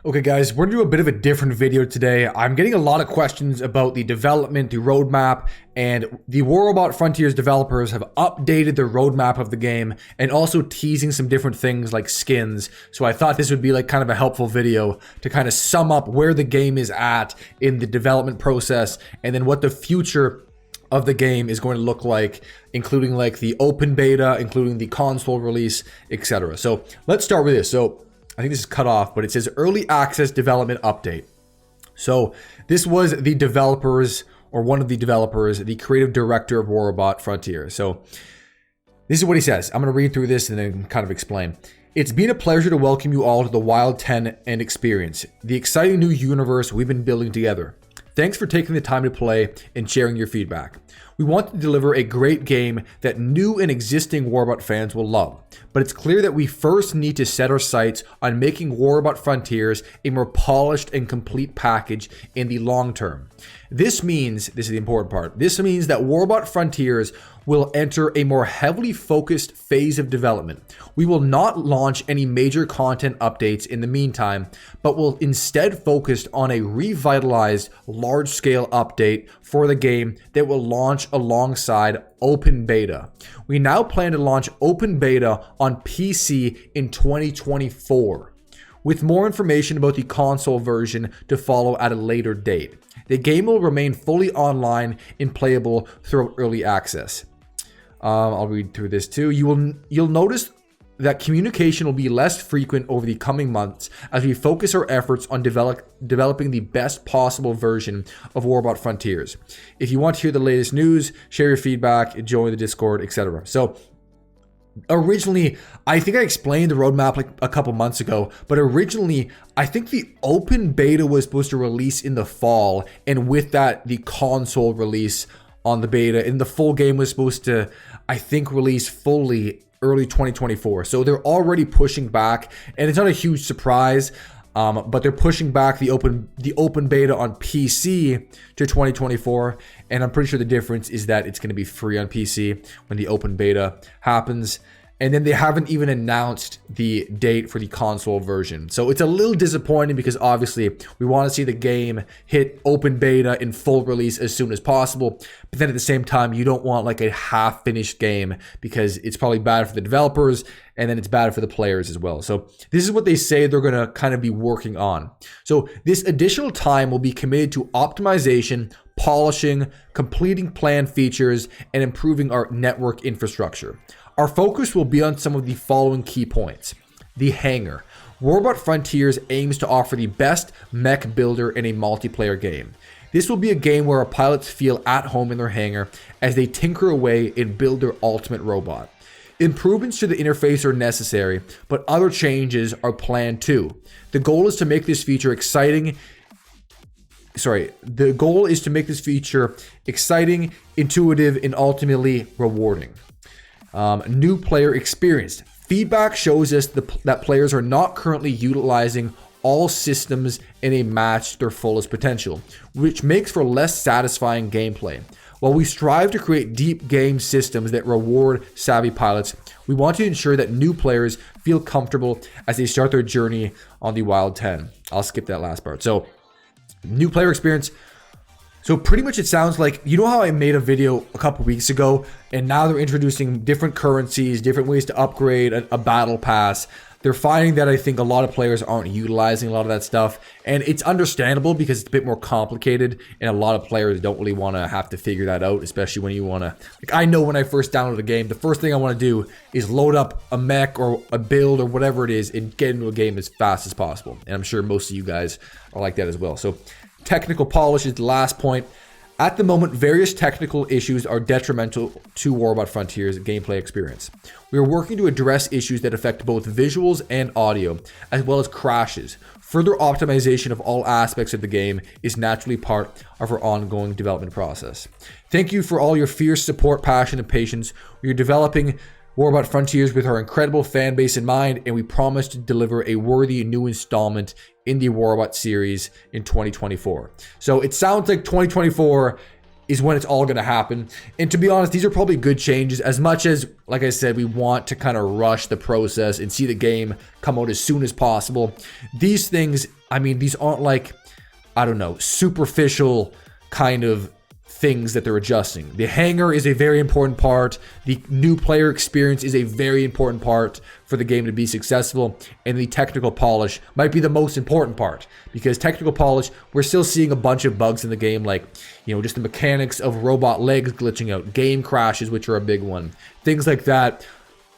Okay guys, we're gonna do a bit of a different video today. I'm getting a lot of questions about the development, the roadmap, and the War Robot Frontiers developers have updated the roadmap of the game and also teasing some different things like skins. So I thought this would be like kind of a helpful video to kind of sum up where the game is at in the development process and then what the future of the game is going to look like, including like the open beta, including the console release, etc. So let's start with this. So I think this is cut off, but it says early access development update. So this was the developers, or one of the developers, the creative director of War Robot Frontier. So this is what he says. I'm going to read through this and then kind of explain. It's been a pleasure to welcome you all to the Wild 10 and experience the exciting new universe we've been building together. Thanks for taking the time to play and sharing your feedback. We want to deliver a great game that new and existing Warbot fans will love, but it's clear that we first need to set our sights on making Warbot Frontiers a more polished and complete package in the long term. This means, this is the important part, this means that Warbot Frontiers will enter a more heavily focused phase of development. We will not launch any major content updates in the meantime, but will instead focus on a revitalized large-scale update for the game that will launch alongside open beta. We now plan to launch open beta on PC in 2024, with more information about the console version to follow at a later date. The game will remain fully online and playable throughout early access. I'll read through this too. You'll notice that communication will be less frequent over the coming months as we focus our efforts on developing the best possible version of Warbot Frontiers. If you want to hear the latest news, share your feedback, join the Discord, etc. So originally, I think I explained the roadmap like a couple months ago, but originally, I think the open beta was supposed to release in the fall, and with that, the console release on the beta, and the full game was supposed to, I think, release fully early 2024. So they're already pushing back, and it's not a huge surprise, but they're pushing back the open beta on PC to 2024, and I'm pretty sure the difference is that it's going to be free on PC when the open beta happens. And then they haven't even announced the date for the console version. So it's a little disappointing because obviously we want to see the game hit open beta in full release as soon as possible. But then at the same time, you don't want like a half finished game because it's probably bad for the developers and then it's bad for the players as well. So this is what they say they're going to kind of be working on. So this additional time will be committed to optimization, polishing, completing planned features, and improving our network infrastructure. Our focus will be on some of the following key points. The hangar. Warbot Frontiers aims to offer the best mech builder in a multiplayer game. This will be a game where our pilots feel at home in their hangar as they tinker away and build their ultimate robot. Improvements to the interface are necessary, but other changes are planned too. The goal is to make this feature exciting, intuitive, and ultimately rewarding. New player experience. Feedback shows us that players are not currently utilizing all systems in a match to their fullest potential, which makes for less satisfying gameplay. While we strive to create deep game systems that reward savvy pilots, we want to ensure that new players feel comfortable as they start their journey on the Wild 10. I'll skip that last part. So, new player experience. So pretty much it sounds like, you know how I made a video a couple weeks ago and now they're introducing different currencies, different ways to upgrade a battle pass. They're finding that I think a lot of players aren't utilizing a lot of that stuff, and it's understandable because it's a bit more complicated and a lot of players don't really want to have to figure that out, especially when you want to, like, I know when I first download a game, the first thing I want to do is load up a mech or a build or whatever it is and get into a game as fast as possible, and I'm sure most of you guys are like that as well. So technical polish is the last point. At the moment, various technical issues are detrimental to Warbot Frontiers' gameplay experience. We are working to address issues that affect both visuals and audio, as well as crashes. Further optimization of all aspects of the game is naturally part of our ongoing development process. Thank you for all your fierce support, passion, and patience. We are developing Warbot Frontiers with our incredible fan base in mind, and we promise to deliver a worthy new installment in the Warbot series in 2024. So it sounds like 2024 is when it's all going to happen. And to be honest, these are probably good changes, as much as, like I said, we want to kind of rush the process and see the game come out as soon as possible. These things I mean, these aren't like, I don't know, superficial kind of things that they're adjusting. The hangar is a very important part. The new player experience is a very important part for the game to be successful. And the technical polish might be the most important part, because technical polish, we're still seeing a bunch of bugs in the game, like, you know, just the mechanics of robot legs glitching out, game crashes, which are a big one. Things like that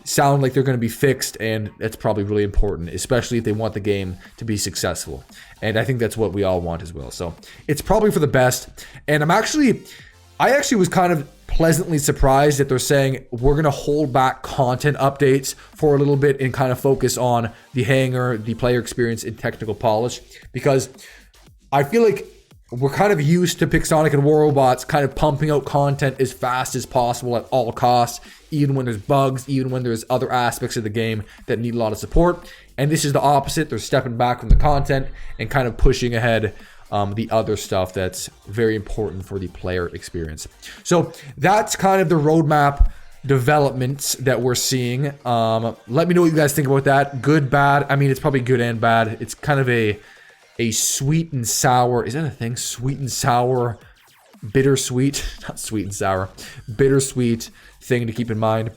sound like they're going to be fixed, and that's probably really important, especially if they want the game to be successful. And I think that's what we all want as well. So it's probably for the best. And I actually was kind of pleasantly surprised that they're saying we're going to hold back content updates for a little bit and kind of focus on the hangar, the player experience, and technical polish, because I feel like we're kind of used to Pixonic and War Robots kind of pumping out content as fast as possible at all costs, even when there's bugs, even when there's other aspects of the game that need a lot of support. And this is the opposite. They're stepping back from the content and kind of pushing ahead the other stuff that's very important for the player experience. So that's kind of the roadmap developments that we're seeing. Let me know what you guys think about that. Good, bad. I mean, it's probably good and bad. It's kind of a sweet and sour, is that a thing? Sweet and sour, bittersweet, not sweet and sour, bittersweet thing to keep in mind.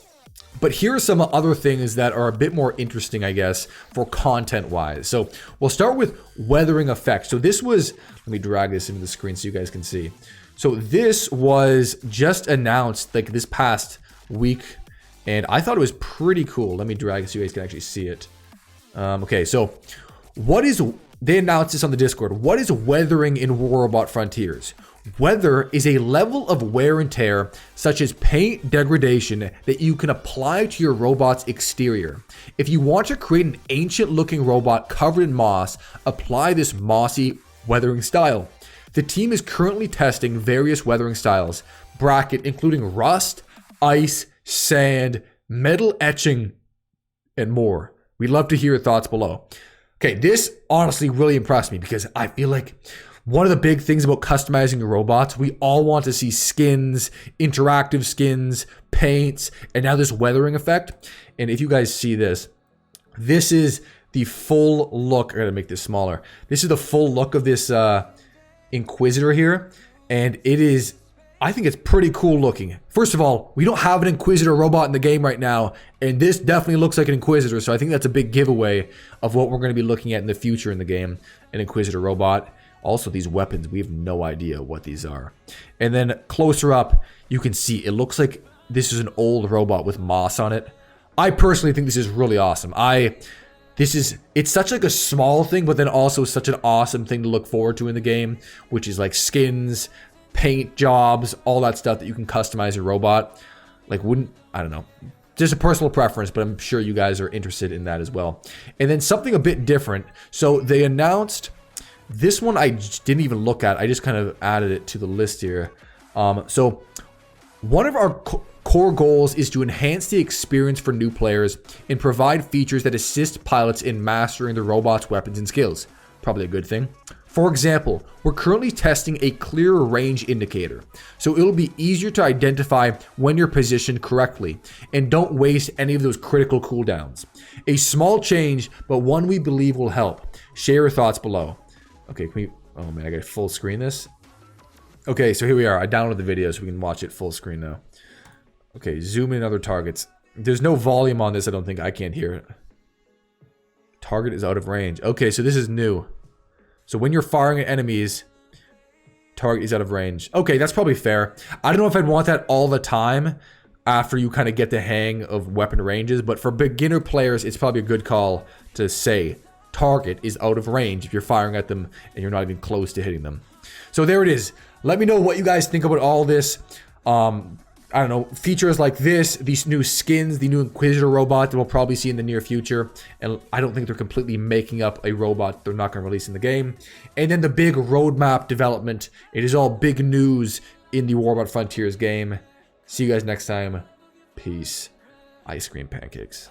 But here are some other things that are a bit more interesting, I guess, for content wise. So we'll start with weathering effect. So this was, let me drag this into the screen so you guys can see. So this was just announced like this past week, and I thought it was pretty cool. Let me drag it so you guys can actually see it. Okay, so they announced this on the Discord. What is weathering in War Robot Frontiers? Weather is a level of wear and tear, such as paint degradation, that you can apply to your robot's exterior. If you want to create an ancient looking robot covered in moss, apply this mossy weathering style. The team is currently testing various weathering styles, including rust, ice, sand, metal etching, and more. We'd love to hear your thoughts below. Okay, this honestly really impressed me, because I feel like one of the big things about customizing your robots, we all want to see skins, interactive skins, paints, and now this weathering effect. And if you guys see this, this is the full look. I gotta make this smaller. This is the full look of this Inquisitor here, and it is, I think it's pretty cool looking. First of all, we don't have an Inquisitor robot in the game right now, and this definitely looks like an Inquisitor, so I think that's a big giveaway of what we're going to be looking at in the future in the game, an Inquisitor robot. Also, these weapons, we have no idea what these are. And then closer up, you can see it looks like this is an old robot with moss on it. I personally think this is really awesome. It's such like a small thing, but then also such an awesome thing to look forward to in the game, which is like skins, paint jobs, all that stuff that you can customize your robot. Like, I don't know, just a personal preference, but I'm sure you guys are interested in that as well. And then something a bit different. So they announced this one, I didn't even look at. I just kind of added it to the list here. So one of our core goals is to enhance the experience for new players and provide features that assist pilots in mastering the robot's weapons and skills. Probably a good thing. For example, we're currently testing a clearer range indicator, so it'll be easier to identify when you're positioned correctly, and don't waste any of those critical cooldowns. A small change, but one we believe will help. Share your thoughts below. Okay, oh man, I gotta full screen this. Okay, so here we are. I downloaded the video so we can watch it full screen now. Okay, zoom in other targets. There's no volume on this, I don't think. I can't hear it. Target is out of range. Okay, so this is new. So when you're firing at enemies, target is out of range. Okay, that's probably fair. I don't know if I'd want that all the time after you kind of get the hang of weapon ranges, but for beginner players, it's probably a good call to say target is out of range if you're firing at them and you're not even close to hitting them. So there it is. Let me know what you guys think about all this. I don't know, features like this, these new skins, the new Inquisitor robot that we'll probably see in the near future. And I don't think they're completely making up a robot they're not going to release in the game. And then the big roadmap development. It is all big news in the War Robot Frontiers game. See you guys next time. Peace. Ice cream pancakes.